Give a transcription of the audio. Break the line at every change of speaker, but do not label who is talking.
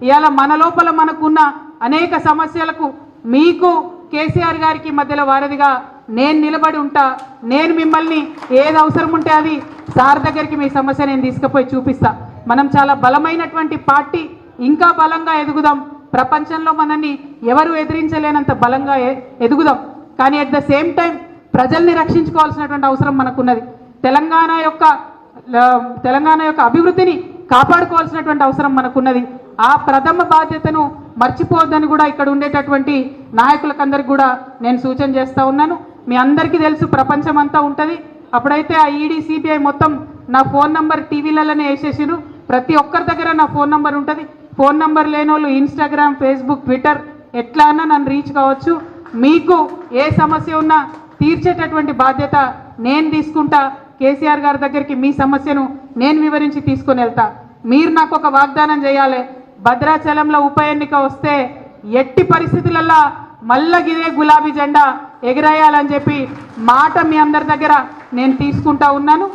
ఇవాళ మన లోపల మనకున్న అనేక సమస్యలకు మీకు కేసీఆర్ గారికి మధ్యలో వారధిగా నేను నిలబడి ఉంటా. నేను మిమ్మల్ని ఏది అవసరం ఉంటే అది సార్ దగ్గరికి మీ సమస్య నేను తీసుకుపోయి చూపిస్తా. మనం చాలా బలమైనటువంటి పార్టీ, ఇంకా బలంగా ఎదుగుదాం. ప్రపంచంలో మనల్ని ఎవరు ఎదిరించలేనంత బలంగా ఎదుగుదాం. కానీ అట్ ద సేమ్ టైం ప్రజల్ని రక్షించుకోవాల్సినటువంటి అవసరం మనకున్నది. తెలంగాణ యొక్క అభివృద్ధిని కాపాడుకోవాల్సినటువంటి అవసరం మనకున్నది. ఆ ప్రథమ బాధ్యతను మర్చిపోవద్దని కూడా ఇక్కడ ఉండేటటువంటి నాయకులకందరికీ కూడా నేను సూచన చేస్తూ ఉన్నాను. మీ అందరికీ తెలుసు ప్రపంచం అంతా ఉంటుంది. అప్పుడైతే ఆ ఈడీ సిబిఐ మొత్తం నా ఫోన్ నంబర్ టీవీలలోనే వేసేసిరు. ప్రతి ఒక్కరి దగ్గర నా ఫోన్ నంబర్ ఉంటుంది. ఫోన్ నంబర్ లేని వాళ్ళు ఇన్స్టాగ్రామ్, ఫేస్బుక్, ట్విట్టర్ ఎట్లా అన్నా నన్ను రీచ్ కావచ్చు. మీకు ఏ సమస్య ఉన్నా తీర్చేటటువంటి బాధ్యత నేను తీసుకుంటా. కేసీఆర్ గారి దగ్గరికి మీ సమస్యను నేను వివరించి తీసుకొని వెళ్తా. మీరు నాకు ఒక వాగ్దానం చేయాలి. భద్రాచలంలో ఉప ఎన్నిక వస్తే ఎట్టి పరిస్థితులలో మళ్ళా ఇదే గులాబీ జెండా ఎగిరేయాలని చెప్పి మాట మీ అందరి దగ్గర నేను తీసుకుంటా ఉన్నాను.